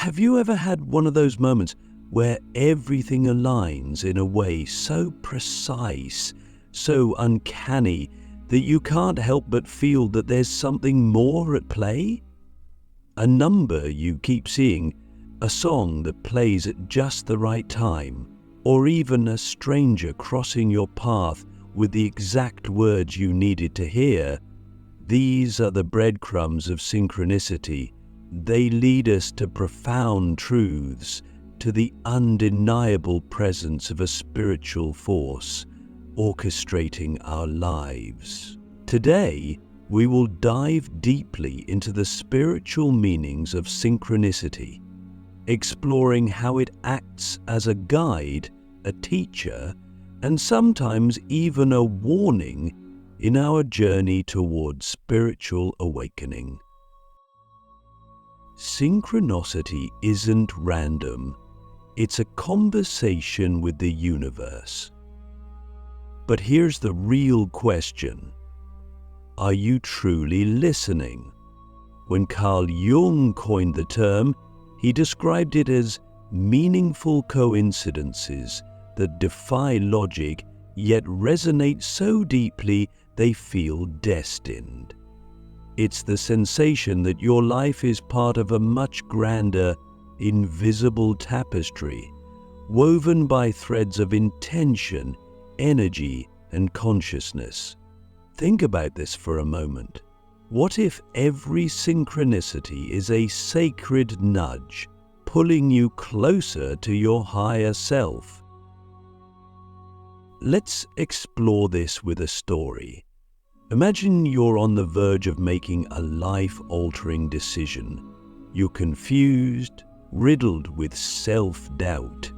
Have you ever had one of those moments where everything aligns in a way so precise, so uncanny, that you can't help but feel that there's something more at play? A number you keep seeing, a song that plays at just the right time, or even a stranger crossing your path with the exact words you needed to hear. These are the breadcrumbs of synchronicity. They lead us to profound truths, to the undeniable presence of a spiritual force orchestrating our lives. Today, we will dive deeply into the spiritual meanings of synchronicity, exploring how it acts as a guide, a teacher, and sometimes even a warning in our journey towards spiritual awakening. Synchronicity isn't random. It's a conversation with the universe. But here's the real question. Are you truly listening? When Carl Jung coined the term, he described it as meaningful coincidences that defy logic yet resonate so deeply they feel destined. It's the sensation that your life is part of a much grander, invisible tapestry, woven by threads of intention, energy, and consciousness. Think about this for a moment. What if every synchronicity is a sacred nudge, pulling you closer to your higher self? Let's explore this with a story. Imagine you're on the verge of making a life-altering decision. You're confused, riddled with self-doubt.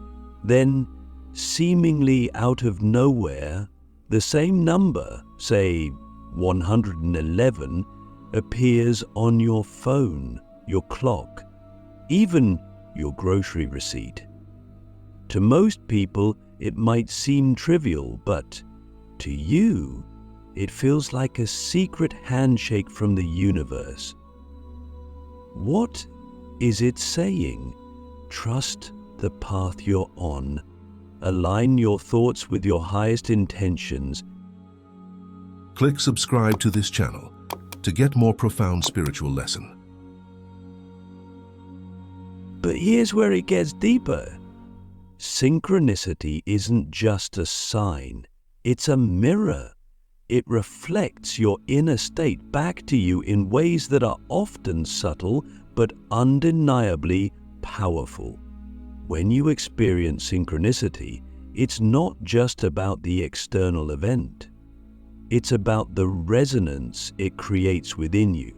Then, seemingly out of nowhere, the same number, say 111, appears on your phone, your clock, even your grocery receipt. To most people, it might seem trivial, but to you, it feels like a secret handshake from the universe. What is it saying? Trust the path you're on. Align your thoughts with your highest intentions. Click subscribe to this channel to get more profound spiritual lesson. But here's where it gets deeper. Synchronicity isn't just a sign, it's a mirror. It reflects your inner state back to you in ways that are often subtle but undeniably powerful. When you experience synchronicity, it's not just about the external event. It's about the resonance it creates within you.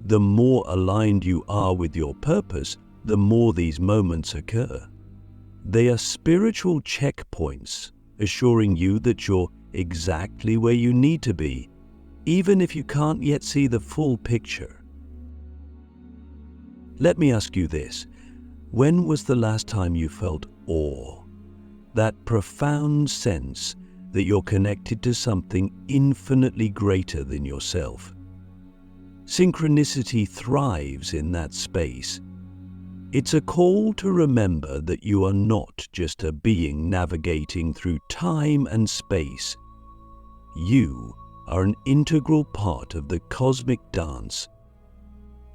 The more aligned you are with your purpose, the more these moments occur. They are spiritual checkpoints, assuring you that you're exactly where you need to be, even if you can't yet see the full picture. Let me ask you this. When was the last time you felt awe? That profound sense that you're connected to something infinitely greater than yourself. Synchronicity thrives in that space. It's a call to remember that you are not just a being navigating through time and space. You are an integral part of the cosmic dance.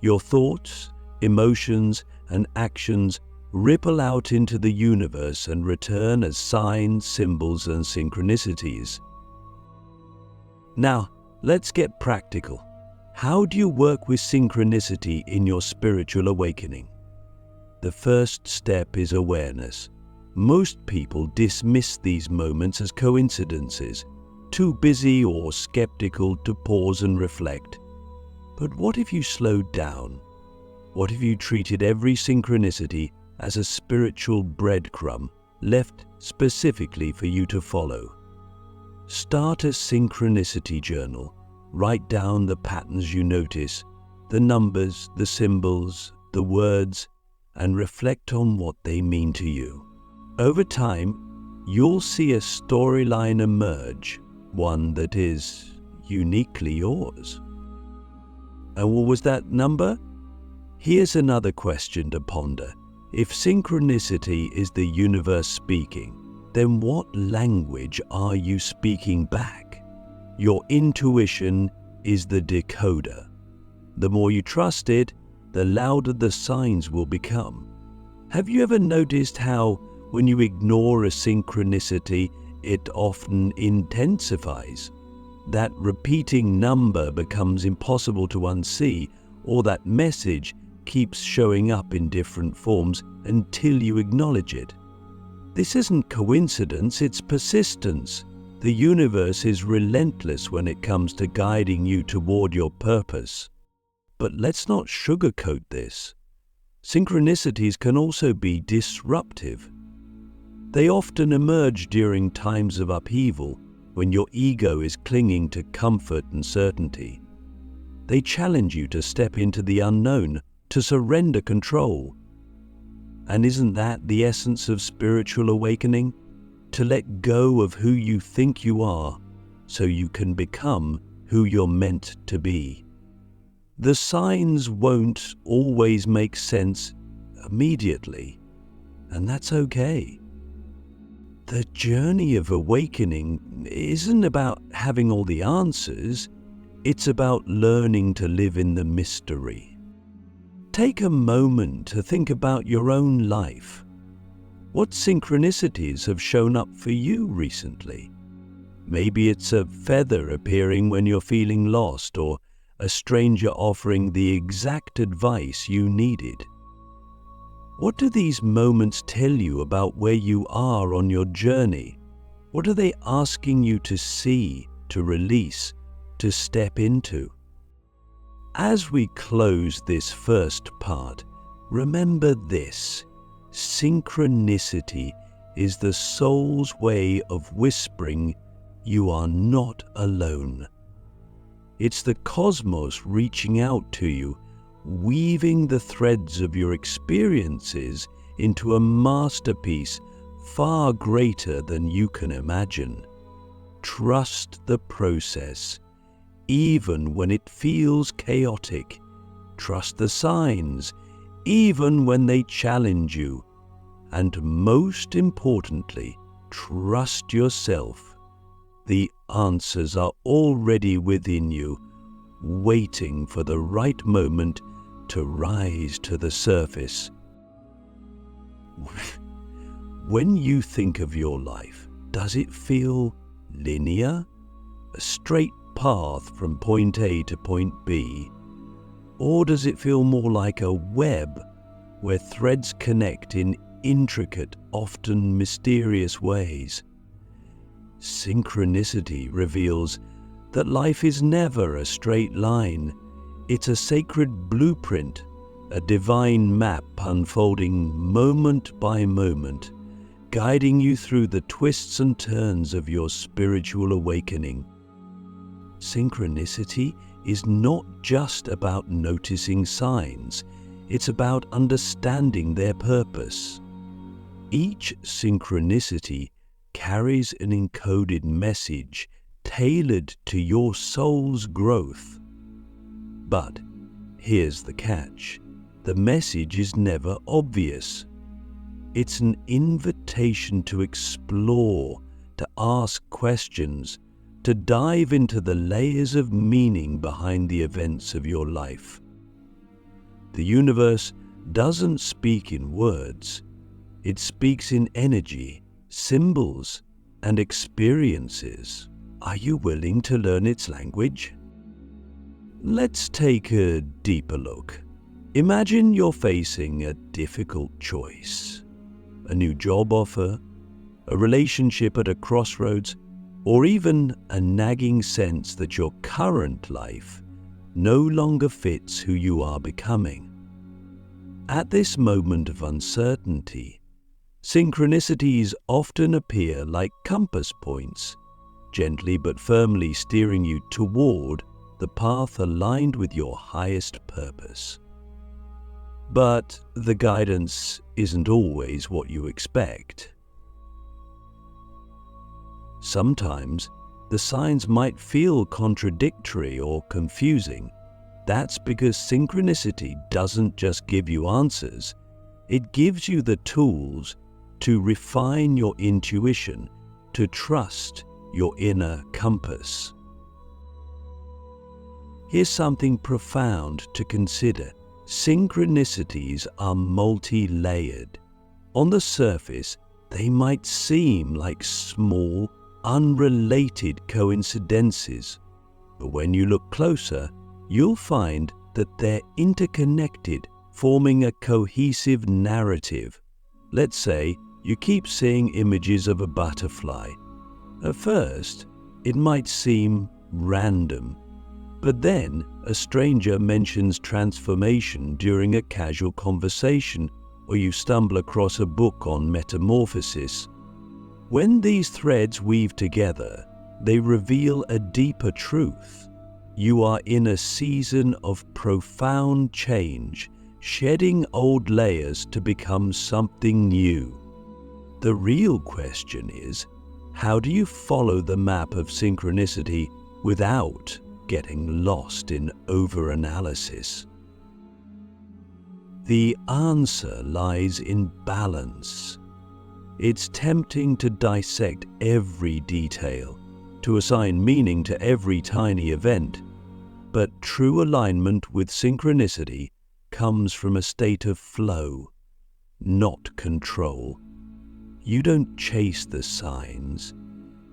Your thoughts, emotions, and actions ripple out into the universe and return as signs, symbols, and synchronicities. Now, let's get practical. How do you work with synchronicity in your spiritual awakening? The first step is awareness. Most people dismiss these moments as coincidences, too busy or skeptical to pause and reflect. But what if you slowed down? What if you treated every synchronicity as a spiritual breadcrumb left specifically for you to follow? Start a synchronicity journal. Write down the patterns you notice, the numbers, the symbols, the words, and reflect on what they mean to you. Over time, you'll see a storyline emerge, one that is uniquely yours. And what was that number? Here's another question to ponder. If synchronicity is the universe speaking, then what language are you speaking back? Your intuition is the decoder. The more you trust it, the louder the signs will become. Have you ever noticed how, when you ignore a synchronicity, it often intensifies? That repeating number becomes impossible to unsee, or that message keeps showing up in different forms until you acknowledge it. This isn't coincidence, it's persistence. The universe is relentless when it comes to guiding you toward your purpose. But let's not sugarcoat this. Synchronicities can also be disruptive. They often emerge during times of upheaval, when your ego is clinging to comfort and certainty. They challenge you to step into the unknown, to surrender control. And isn't that the essence of spiritual awakening? To let go of who you think you are, so you can become who you're meant to be. The signs won't always make sense immediately, and that's okay. The journey of awakening isn't about having all the answers, it's about learning to live in the mystery. Take a moment to think about your own life. What synchronicities have shown up for you recently? Maybe it's a feather appearing when you're feeling lost, or a stranger offering the exact advice you needed. What do these moments tell you about where you are on your journey? What are they asking you to see, to release, to step into? As we close this first part, remember this: synchronicity is the soul's way of whispering, "You are not alone." It's the cosmos reaching out to you, weaving the threads of your experiences into a masterpiece far greater than you can imagine. Trust the process, even when it feels chaotic. Trust the signs, even when they challenge you. And most importantly, trust yourself. The answers are already within you, waiting for the right moment to rise to the surface. When you think of your life, does it feel linear? A straight path from point A to point B? Or does it feel more like a web where threads connect in intricate, often mysterious ways? Synchronicity reveals that life is never a straight line. It's a sacred blueprint, a divine map unfolding moment by moment, guiding you through the twists and turns of your spiritual awakening. Synchronicity is not just about noticing signs, it's about understanding their purpose. Each synchronicity carries an encoded message tailored to your soul's growth. But here's the catch: the message is never obvious. It's an invitation to explore, to ask questions, to dive into the layers of meaning behind the events of your life. The universe doesn't speak in words, it speaks in energy, symbols, and experiences. Are you willing to learn its language? Let's take a deeper look. Imagine you're facing a difficult choice. A new job offer, a relationship at a crossroads, or even a nagging sense that your current life no longer fits who you are becoming. At this moment of uncertainty, synchronicities often appear like compass points, gently but firmly steering you toward the path aligned with your highest purpose. But the guidance isn't always what you expect. Sometimes the signs might feel contradictory or confusing. That's because synchronicity doesn't just give you answers, It gives you the tools to refine your intuition, to trust your inner compass. Here's something profound to consider. Synchronicities are multi-layered. On the surface, they might seem like small, unrelated coincidences, but when you look closer, you'll find that they're interconnected, forming a cohesive narrative. Let's say you keep seeing images of a butterfly. At first, it might seem random, but then a stranger mentions transformation during a casual conversation, or you stumble across a book on metamorphosis. When these threads weave together, they reveal a deeper truth. You are in a season of profound change, shedding old layers to become something new. The real question is, how do you follow the map of synchronicity without getting lost in overanalysis? The answer lies in balance. It's tempting to dissect every detail, to assign meaning to every tiny event, but true alignment with synchronicity comes from a state of flow, not control. You don't chase the signs.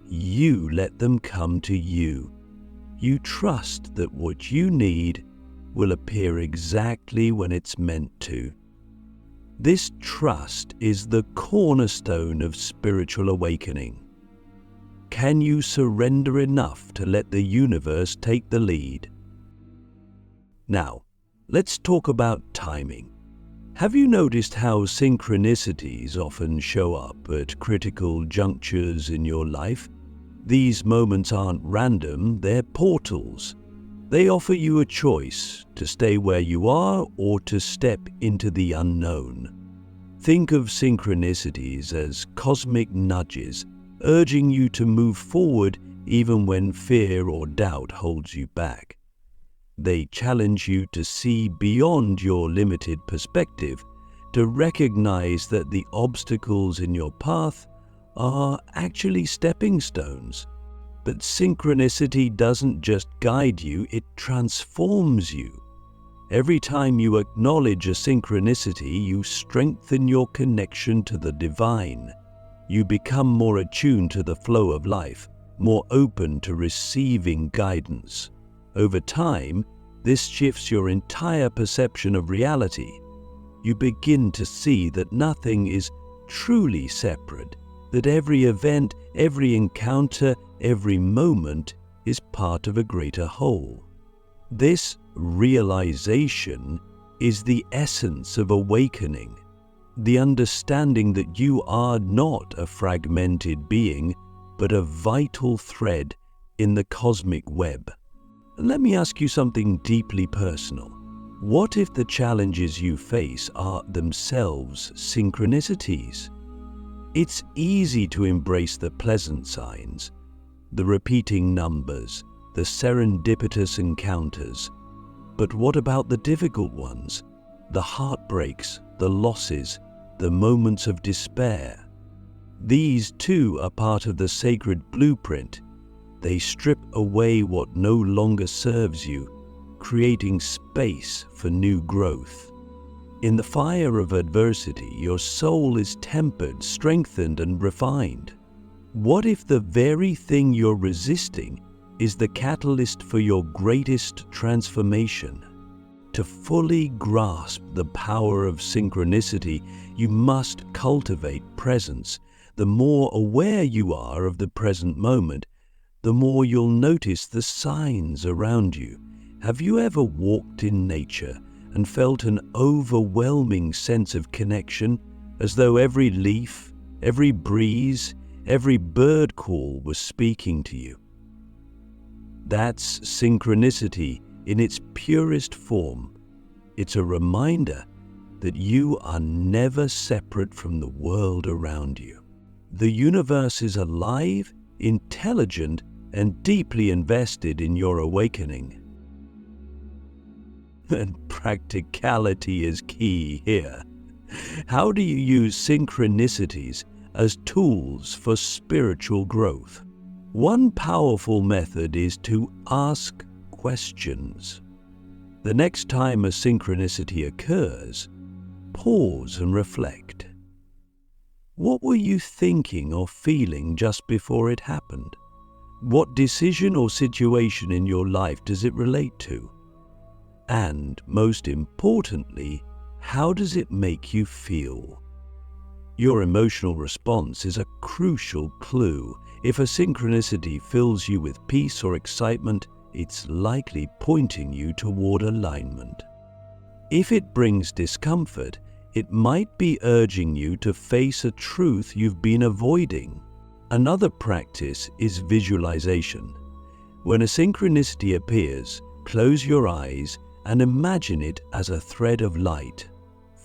You let them come to you. You trust that what you need will appear exactly when it's meant to. This trust is the cornerstone of spiritual awakening. Can you surrender enough to let the universe take the lead? Now, let's talk about timing. Have you noticed how synchronicities often show up at critical junctures in your life? These moments aren't random, they're portals. They offer you a choice to stay where you are or to step into the unknown. Think of synchronicities as cosmic nudges, urging you to move forward even when fear or doubt holds you back. They challenge you to see beyond your limited perspective, to recognize that the obstacles in your path are actually stepping stones. But synchronicity doesn't just guide you, it transforms you. Every time you acknowledge a synchronicity, you strengthen your connection to the divine. You become more attuned to the flow of life, more open to receiving guidance. Over time, this shifts your entire perception of reality. You begin to see that nothing is truly separate, that every event, every encounter, every moment is part of a greater whole. This realization is the essence of awakening, the understanding that you are not a fragmented being, but a vital thread in the cosmic web. Let me ask you something deeply personal. What if the challenges you face are themselves synchronicities? It's easy to embrace the pleasant signs, the repeating numbers, the serendipitous encounters. But what about the difficult ones? The heartbreaks, the losses, the moments of despair? These too are part of the sacred blueprint. They strip away what no longer serves you, creating space for new growth. In the fire of adversity, your soul is tempered, strengthened, and refined. What if the very thing you're resisting is the catalyst for your greatest transformation? To fully grasp the power of synchronicity, you must cultivate presence. The more aware you are of the present moment, the more you'll notice the signs around you. Have you ever walked in nature and felt an overwhelming sense of connection, as though every leaf, every breeze, every bird call was speaking to you? That's synchronicity in its purest form. It's a reminder that you are never separate from the world around you. The universe is alive, intelligent, and deeply invested in your awakening. And practicality is key here. How do you use synchronicities as tools for spiritual growth? One powerful method is to ask questions. The next time a synchronicity occurs, pause and reflect. What were you thinking or feeling just before it happened? What decision or situation in your life does it relate to? And most importantly, how does it make you feel? Your emotional response is a crucial clue. If a synchronicity fills you with peace or excitement, it's likely pointing you toward alignment. If it brings discomfort, it might be urging you to face a truth you've been avoiding. Another practice is visualization. When a synchronicity appears, close your eyes and imagine it as a thread of light.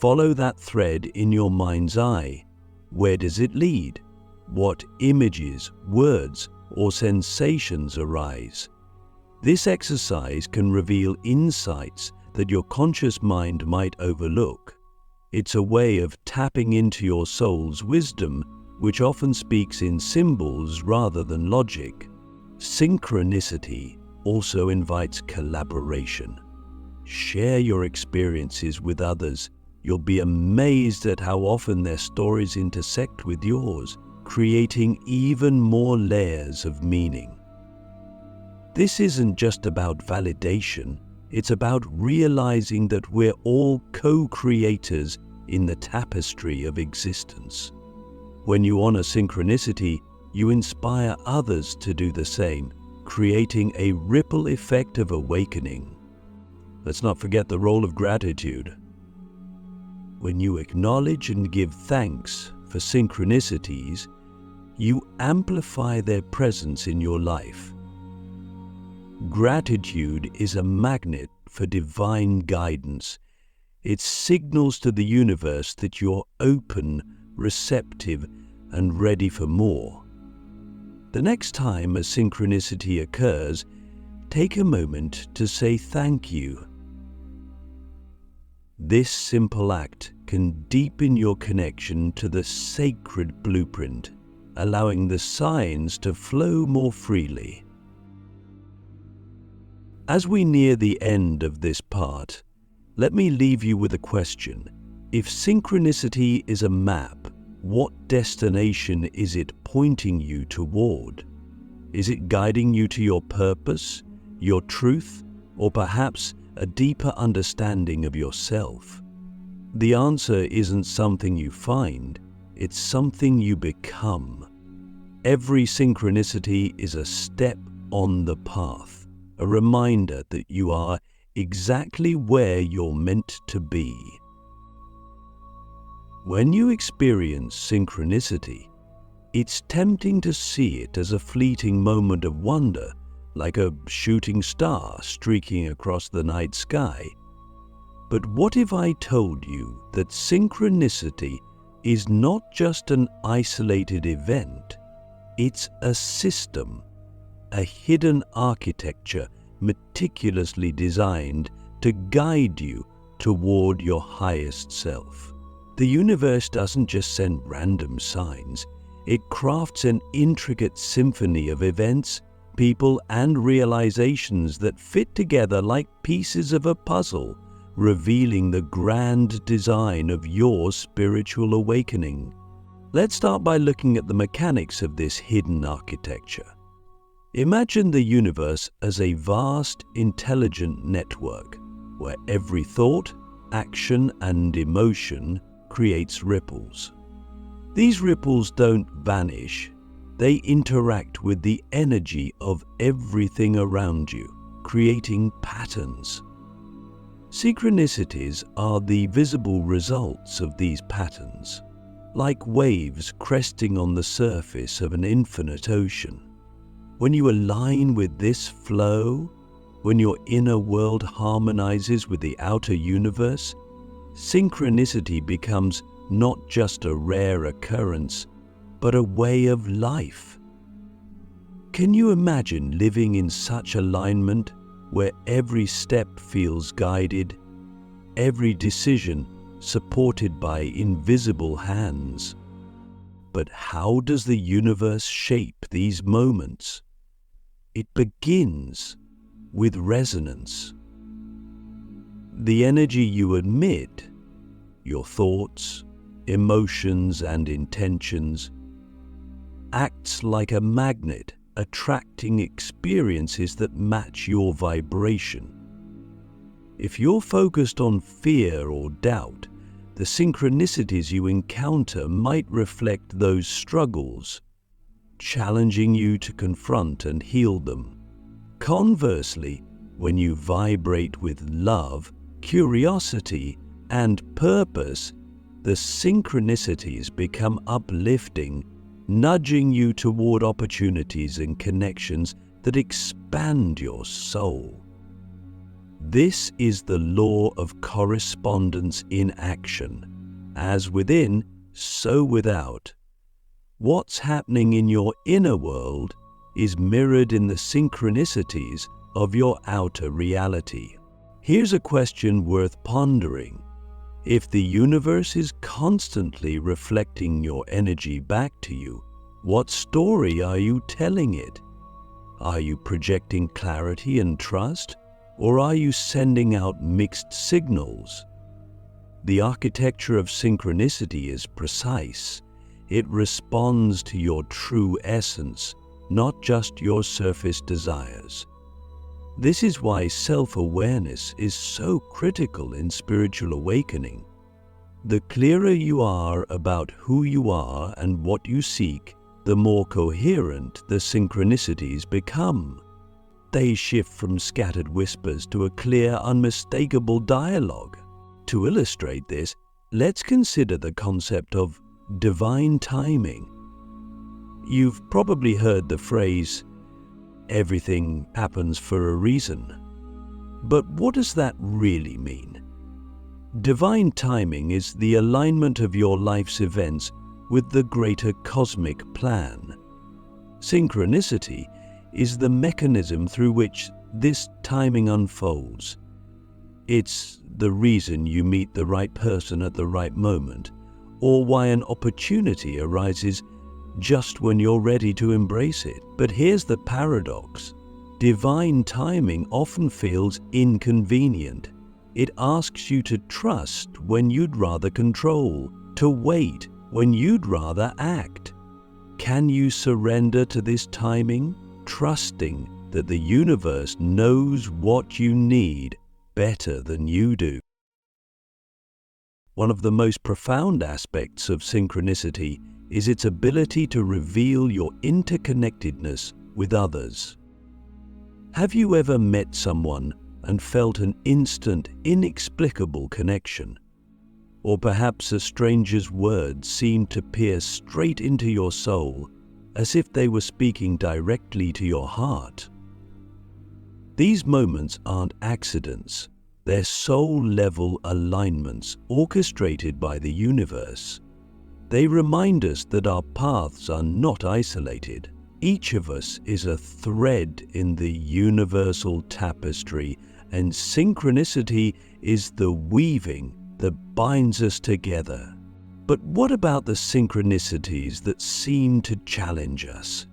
Follow that thread in your mind's eye. Where does it lead? What images, words, or sensations arise? This exercise can reveal insights that your conscious mind might overlook. It's a way of tapping into your soul's wisdom, which often speaks in symbols rather than logic. Synchronicity also invites collaboration. Share your experiences with others. You'll be amazed at how often their stories intersect with yours, creating even more layers of meaning. This isn't just about validation, it's about realizing that we're all co-creators in the tapestry of existence. When you honor synchronicity, you inspire others to do the same, creating a ripple effect of awakening. Let's not forget the role of gratitude. When you acknowledge and give thanks for synchronicities, you amplify their presence in your life. Gratitude is a magnet for divine guidance. It signals to the universe that you're open, receptive, and ready for more. The next time a synchronicity occurs, take a moment to say thank you. This simple act can deepen your connection to the sacred blueprint, allowing the signs to flow more freely. As we near the end of this part, let me leave you with a question. If synchronicity is a map, what destination is it pointing you toward? Is it guiding you to your purpose, your truth, or perhaps a deeper understanding of yourself? The answer isn't something you find, it's something you become. Every synchronicity is a step on the path, a reminder that you are exactly where you're meant to be. When you experience synchronicity, it's tempting to see it as a fleeting moment of wonder, like a shooting star streaking across the night sky. But what if I told you that synchronicity is not just an isolated event, it's a system, a hidden architecture meticulously designed to guide you toward your highest self? The universe doesn't just send random signs, it crafts an intricate symphony of events, people, and realizations that fit together like pieces of a puzzle, revealing the grand design of your spiritual awakening. Let's start by looking at the mechanics of this hidden architecture. Imagine the universe as a vast, intelligent network, where every thought, action, and emotion creates ripples. These ripples don't vanish, they interact with the energy of everything around you, creating patterns. Synchronicities are the visible results of these patterns, like waves cresting on the surface of an infinite ocean. When you align with this flow, when your inner world harmonizes with the outer universe, synchronicity becomes not just a rare occurrence, but a way of life. Can you imagine living in such alignment where every step feels guided, every decision supported by invisible hands. But how does the universe shape these moments? It begins with resonance. The energy you emit, your thoughts, emotions, and intentions, acts like a magnet, attracting experiences that match your vibration. If you're focused on fear or doubt, the synchronicities you encounter might reflect those struggles, challenging you to confront and heal them. Conversely, when you vibrate with love, curiosity, and purpose, the synchronicities become uplifting, nudging you toward opportunities and connections that expand your soul. This is the law of correspondence in action. As within, so without. What's happening in your inner world is mirrored in the synchronicities of your outer reality. Here's a question worth pondering. If the universe is constantly reflecting your energy back to you, what story are you telling it? Are you projecting clarity and trust, or are you sending out mixed signals? The architecture of synchronicity is precise. It responds to your true essence, not just your surface desires. This is why self-awareness is so critical in spiritual awakening. The clearer you are about who you are and what you seek, the more coherent the synchronicities become. They shift from scattered whispers to a clear, unmistakable dialogue. To illustrate this, let's consider the concept of divine timing. You've probably heard the phrase, "Everything happens for a reason." But what does that really mean? Divine timing is the alignment of your life's events with the greater cosmic plan. Synchronicity is the mechanism through which this timing unfolds. It's the reason you meet the right person at the right moment, or why an opportunity arises just when you're ready to embrace it. But here's the paradox. Divine timing often feels inconvenient. It asks you to trust when you'd rather control, to wait when you'd rather act. Can you surrender to this timing, trusting that the universe knows what you need better than you do? One of the most profound aspects of synchronicity is its ability to reveal your interconnectedness with others. Have you ever met someone and felt an instant, inexplicable connection? Or perhaps a stranger's words seemed to pierce straight into your soul, as if they were speaking directly to your heart? These moments aren't accidents. They're soul-level alignments orchestrated by the universe. They remind us that our paths are not isolated. Each of us is a thread in the universal tapestry, and synchronicity is the weaving that binds us together. But what about the synchronicities that seem to challenge us?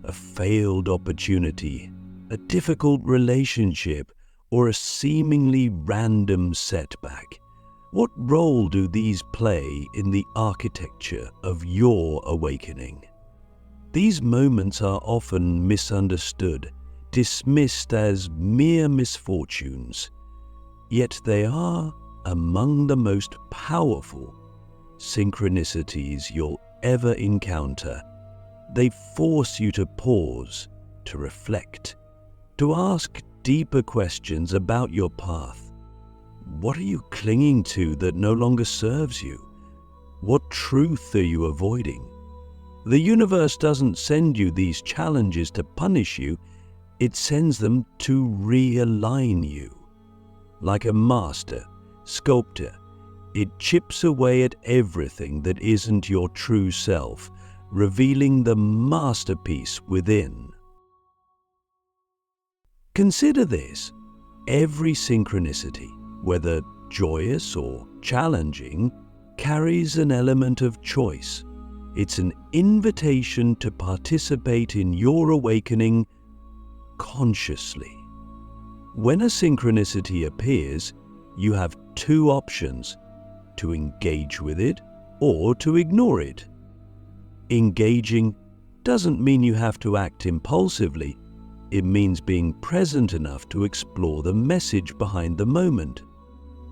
A failed opportunity, a difficult relationship, or a seemingly random setback. What role do these play in the architecture of your awakening? These moments are often misunderstood, dismissed as mere misfortunes, yet they are among the most powerful synchronicities you'll ever encounter. They force you to pause, to reflect, to ask deeper questions about your path. What are you clinging to that no longer serves you? What truth are you avoiding? The universe doesn't send you these challenges to punish you, it sends them to realign you. Like a master, sculptor, it chips away at everything that isn't your true self, revealing the masterpiece within. Consider this. Every synchronicity, whether joyous or challenging, carries an element of choice. It's an invitation to participate in your awakening consciously. When a synchronicity appears, you have two options: to engage with it or to ignore it. Engaging doesn't mean you have to act impulsively. It means being present enough to explore the message behind the moment.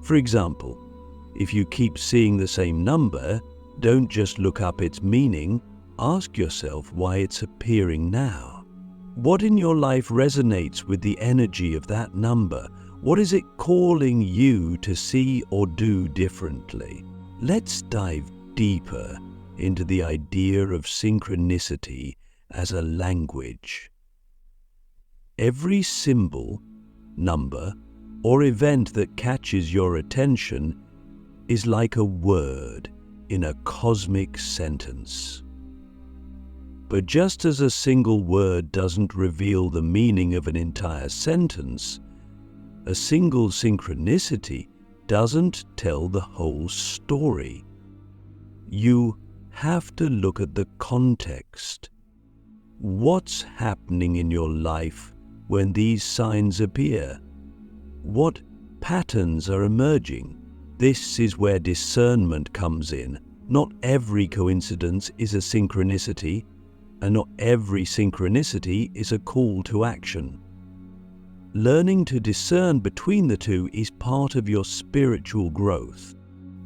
For example, if you keep seeing the same number, don't just look up its meaning, ask yourself why it's appearing now. What in your life resonates with the energy of that number? What is it calling you to see or do differently? Let's dive deeper into the idea of synchronicity as a language. Every symbol, number, or event that catches your attention is like a word in a cosmic sentence. But just as a single word doesn't reveal the meaning of an entire sentence, a single synchronicity doesn't tell the whole story. You have to look at the context. What's happening in your life when these signs appear? What patterns are emerging? This is where discernment comes in. Not every coincidence is a synchronicity, and not every synchronicity is a call to action. Learning to discern between the two is part of your spiritual growth.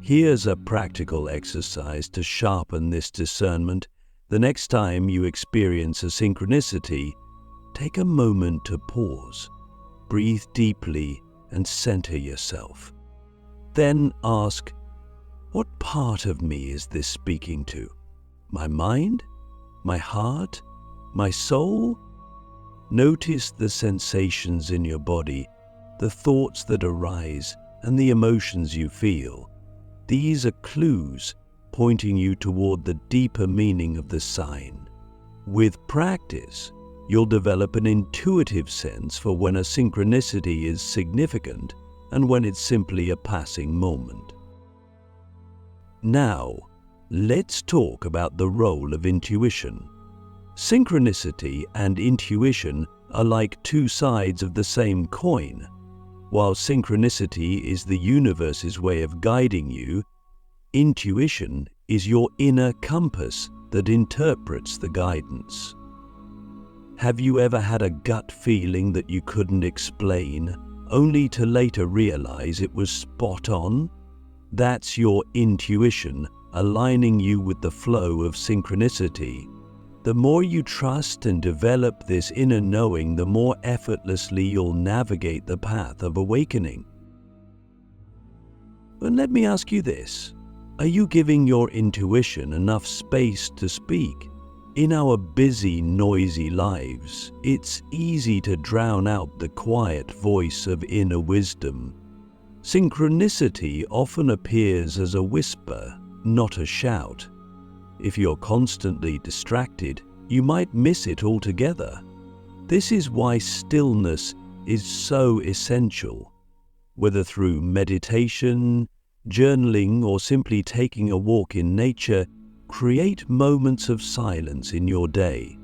Here's a practical exercise to sharpen this discernment. The next time you experience a synchronicity, take a moment to pause, breathe deeply, and center yourself. Then ask, what part of me is this speaking to? My mind? My heart? My soul? Notice the sensations in your body, the thoughts that arise, and the emotions you feel. These are clues pointing you toward the deeper meaning of the sign. With practice, you'll develop an intuitive sense for when a synchronicity is significant and when it's simply a passing moment. Now, let's talk about the role of intuition. Synchronicity and intuition are like two sides of the same coin. While synchronicity is the universe's way of guiding you, intuition is your inner compass that interprets the guidance. Have you ever had a gut feeling that you couldn't explain, only to later realize it was spot on? That's your intuition aligning you with the flow of synchronicity. The more you trust and develop this inner knowing, the more effortlessly you'll navigate the path of awakening. But let me ask you this: are you giving your intuition enough space to speak? In our busy, noisy lives, it's easy to drown out the quiet voice of inner wisdom. Synchronicity often appears as a whisper, not a shout. If you're constantly distracted, you might miss it altogether. This is why stillness is so essential. Whether through meditation, journaling, or simply taking a walk in nature, create moments of silence in your day.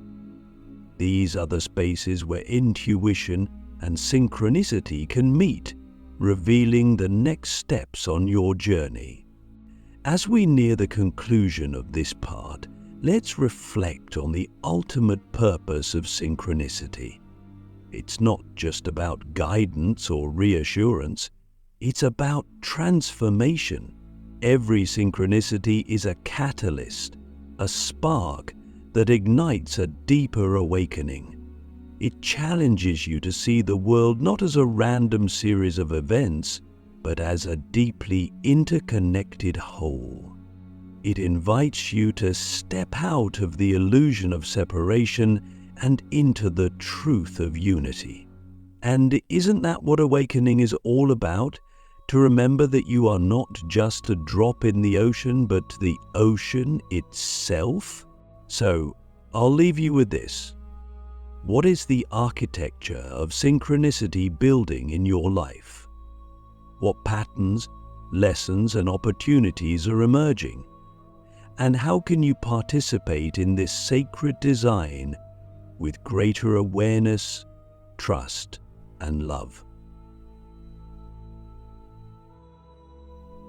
These are the spaces where intuition and synchronicity can meet, revealing the next steps on your journey. As we near the conclusion of this part, let's reflect on the ultimate purpose of synchronicity. It's not just about guidance or reassurance, it's about transformation. Every synchronicity is a catalyst, a spark that ignites a deeper awakening. It challenges you to see the world not as a random series of events, but as a deeply interconnected whole. It invites you to step out of the illusion of separation and into the truth of unity. And isn't that what awakening is all about? To remember that you are not just a drop in the ocean, but the ocean itself? So, I'll leave you with this. What is the architecture of synchronicity building in your life? what patterns, lessons, and opportunities are emerging. And how can you participate in this sacred design with greater awareness, trust, and love?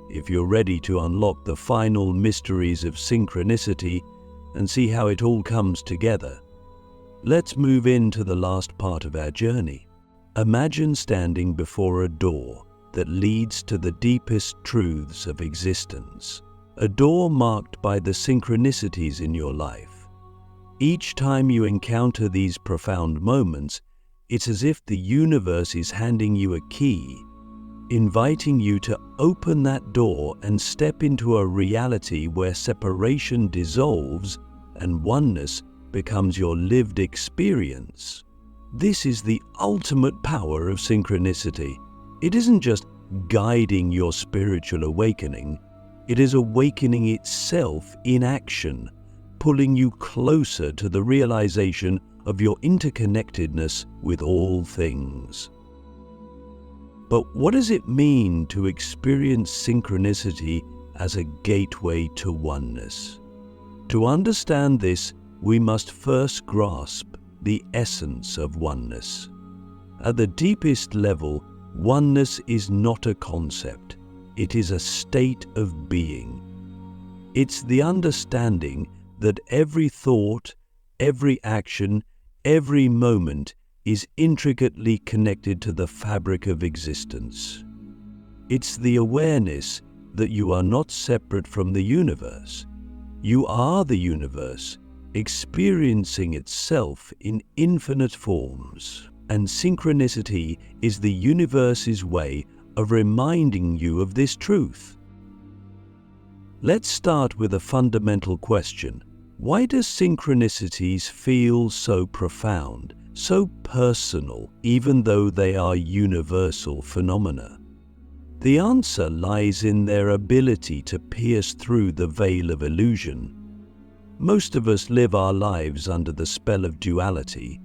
If you're ready to unlock the final mysteries of synchronicity and see how it all comes together, let's move into the last part of our journey. Imagine standing before a door that leads to the deepest truths of existence, a door marked by the synchronicities in your life. Each time you encounter these profound moments, it's as if the universe is handing you a key, inviting you to open that door and step into a reality where separation dissolves and oneness becomes your lived experience. This is the ultimate power of synchronicity. It isn't just guiding your spiritual awakening, it is awakening itself in action, pulling you closer to the realization of your interconnectedness with all things. But what does it mean to experience synchronicity as a gateway to oneness? To understand this, we must first grasp the essence of oneness. At the deepest level, oneness is not a concept, it is a state of being. It's the understanding that every thought, every action, every moment is intricately connected to the fabric of existence. It's the awareness that you are not separate from the universe. You are the universe, experiencing itself in infinite forms. And synchronicity is the universe's way of reminding you of this truth. Let's start with a fundamental question. Why does synchronicities feel so profound, so personal, even though they are universal phenomena? The answer lies in their ability to pierce through the veil of illusion. Most of us live our lives under the spell of duality,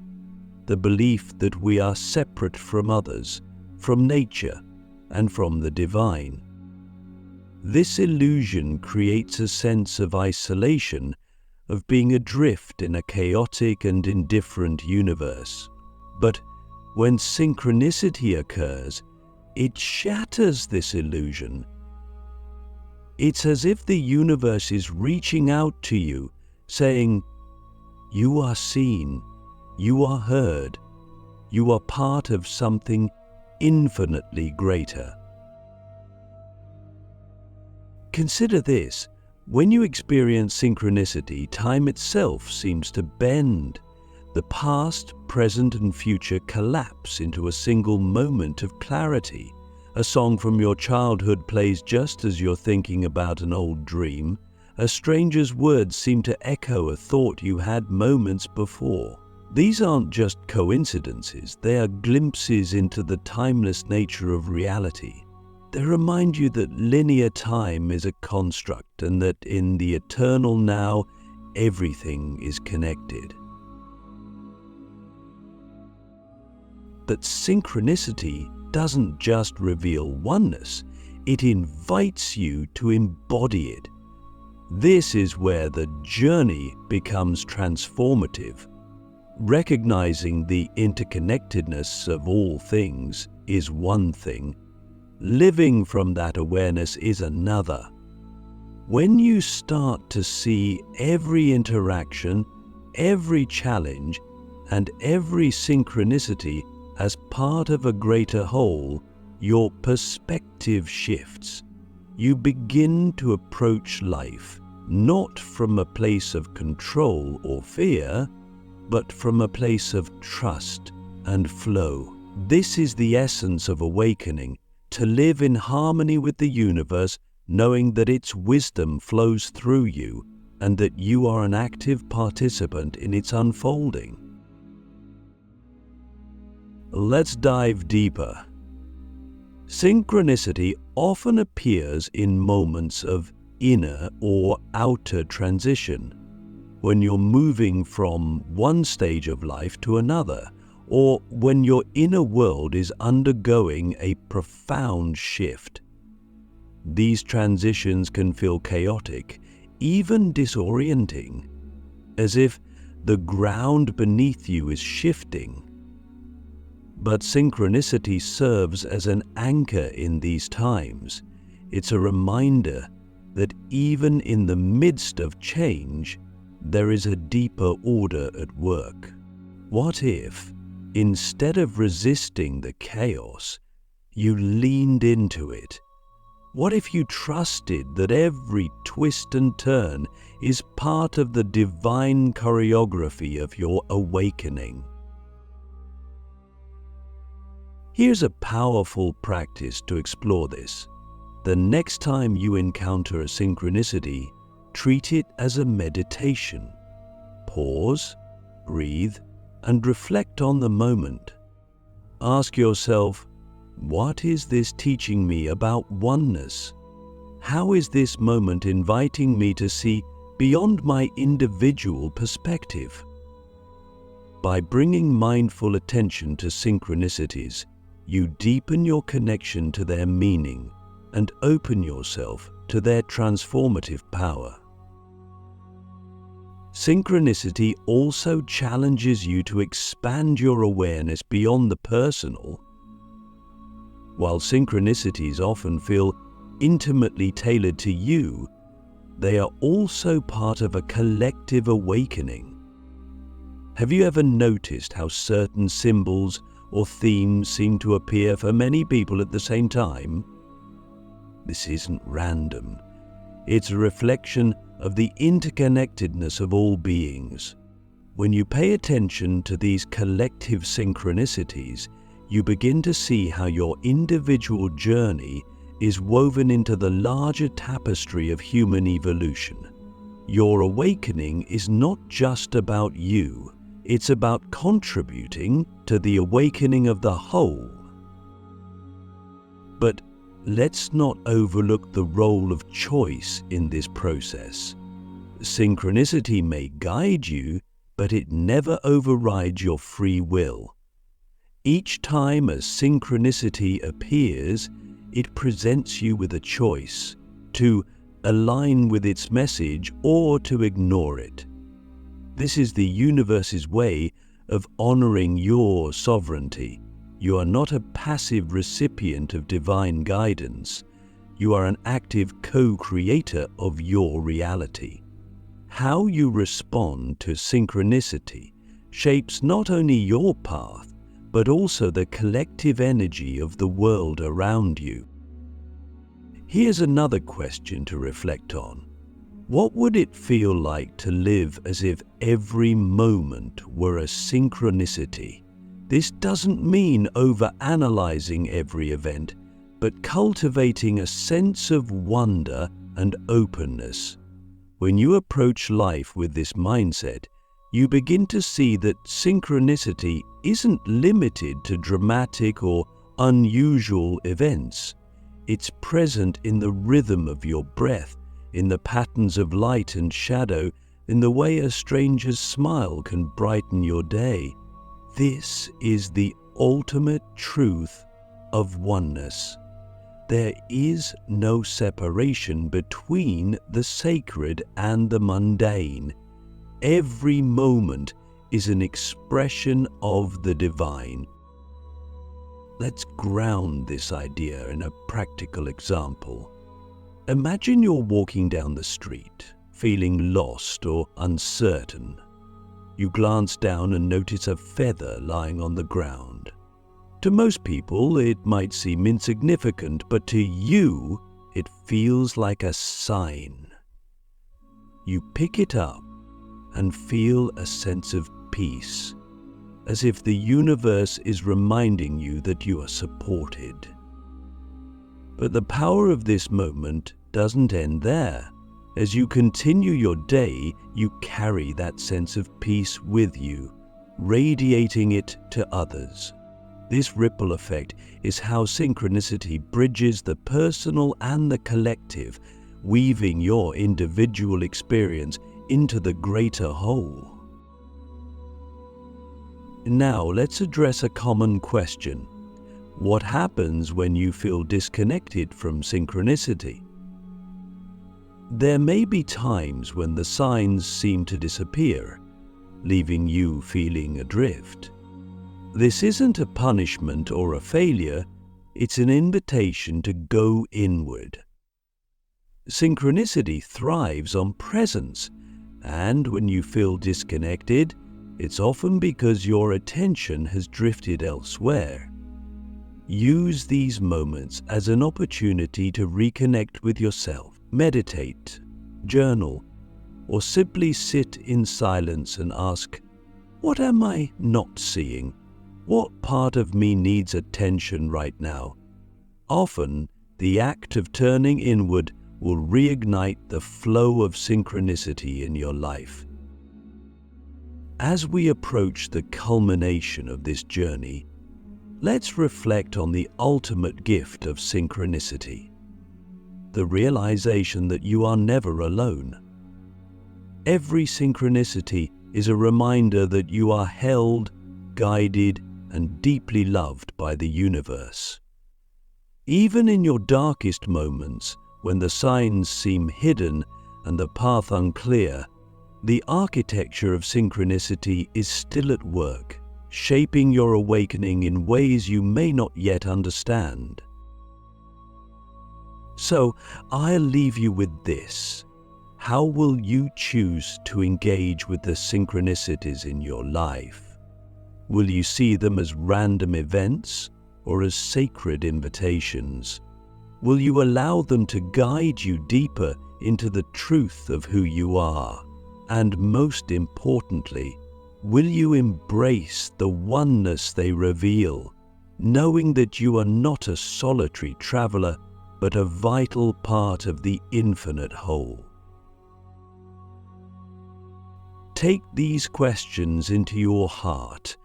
the belief that we are separate from others, from nature, and from the divine. This illusion creates a sense of isolation, of being adrift in a chaotic and indifferent universe. But when synchronicity occurs, it shatters this illusion. It's as if the universe is reaching out to you, saying, "You are seen, you are heard, you are part of something infinitely greater." Consider this. When you experience synchronicity, time itself seems to bend. The past, present, and future collapse into a single moment of clarity. A song from your childhood plays just as you're thinking about an old dream. A stranger's words seem to echo a thought you had moments before. These aren't just coincidences, they are glimpses into the timeless nature of reality. They remind you that linear time is a construct and that in the eternal now, everything is connected. But synchronicity doesn't just reveal oneness, it invites you to embody it. This is where the journey becomes transformative. Recognizing the interconnectedness of all things is one thing. Living from that awareness is another. When you start to see every interaction, every challenge, and every synchronicity as part of a greater whole, your perspective shifts. You begin to approach life not from a place of control or fear, but from a place of trust and flow. This is the essence of awakening, to live in harmony with the universe, knowing that its wisdom flows through you and that you are an active participant in its unfolding. Let's dive deeper. Synchronicity often appears in moments of inner or outer transition, when you're moving from one stage of life to another, or when your inner world is undergoing a profound shift. These transitions can feel chaotic, even disorienting, as if the ground beneath you is shifting. But synchronicity serves as an anchor in these times. It's a reminder that even in the midst of change, there is a deeper order at work. What if, instead of resisting the chaos, you leaned into it? What if you trusted that every twist and turn is part of the divine choreography of your awakening? Here's a powerful practice to explore this. The next time you encounter a synchronicity, treat it as a meditation. Pause, breathe, and reflect on the moment. Ask yourself, what is this teaching me about oneness? How is this moment inviting me to see beyond my individual perspective? By bringing mindful attention to synchronicities, you deepen your connection to their meaning and open yourself to their transformative power. Synchronicity also challenges you to expand your awareness beyond the personal. While synchronicities often feel intimately tailored to you, they are also part of a collective awakening. Have you ever noticed how certain symbols or themes seem to appear for many people at the same time? This isn't random. It's a reflection of the interconnectedness of all beings. When you pay attention to these collective synchronicities, you begin to see how your individual journey is woven into the larger tapestry of human evolution. Your awakening is not just about you, it's about contributing to the awakening of the whole. But let's not overlook the role of choice in this process. Synchronicity may guide you, but it never overrides your free will. Each time a synchronicity appears, it presents you with a choice to align with its message or to ignore it. This is the universe's way of honoring your sovereignty. You are not a passive recipient of divine guidance. You are an active co-creator of your reality. How you respond to synchronicity shapes not only your path, but also the collective energy of the world around you. Here's another question to reflect on. What would it feel like to live as if every moment were a synchronicity? This doesn't mean overanalyzing every event, but cultivating a sense of wonder and openness. When you approach life with this mindset, you begin to see that synchronicity isn't limited to dramatic or unusual events. It's present in the rhythm of your breath, in the patterns of light and shadow, in the way a stranger's smile can brighten your day. This is the ultimate truth of oneness. There is no separation between the sacred and the mundane. Every moment is an expression of the divine. Let's ground this idea in a practical example. Imagine you're walking down the street, feeling lost or uncertain. You glance down and notice a feather lying on the ground. To most people, it might seem insignificant, but to you, it feels like a sign. You pick it up and feel a sense of peace, as if the universe is reminding you that you are supported. But the power of this moment doesn't end there. As you continue your day, you carry that sense of peace with you, radiating it to others. This ripple effect is how synchronicity bridges the personal and the collective, weaving your individual experience into the greater whole. Now let's address a common question. What happens when you feel disconnected from synchronicity? There may be times when the signs seem to disappear, leaving you feeling adrift. This isn't a punishment or a failure, it's an invitation to go inward. Synchronicity thrives on presence, and when you feel disconnected, it's often because your attention has drifted elsewhere. Use these moments as an opportunity to reconnect with yourself. Meditate, journal, or simply sit in silence and ask, what am I not seeing? What part of me needs attention right now? Often, the act of turning inward will reignite the flow of synchronicity in your life. As we approach the culmination of this journey, let's reflect on the ultimate gift of synchronicity. The realization that you are never alone. Every synchronicity is a reminder that you are held, guided, and deeply loved by the universe. Even in your darkest moments, when the signs seem hidden and the path unclear, the architecture of synchronicity is still at work, shaping your awakening in ways you may not yet understand. So, I'll leave you with this. How will you choose to engage with the synchronicities in your life? Will you see them as random events or as sacred invitations? Will you allow them to guide you deeper into the truth of who you are? And most importantly, will you embrace the oneness they reveal, knowing that you are not a solitary traveler, but a vital part of the infinite whole? Take these questions into your heart,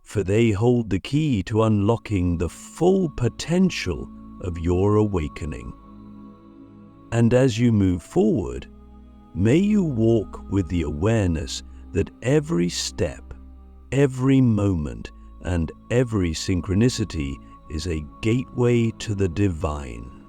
for they hold the key to unlocking the full potential of your awakening. And as you move forward, may you walk with the awareness that every step, every moment, and every synchronicity is a gateway to the divine.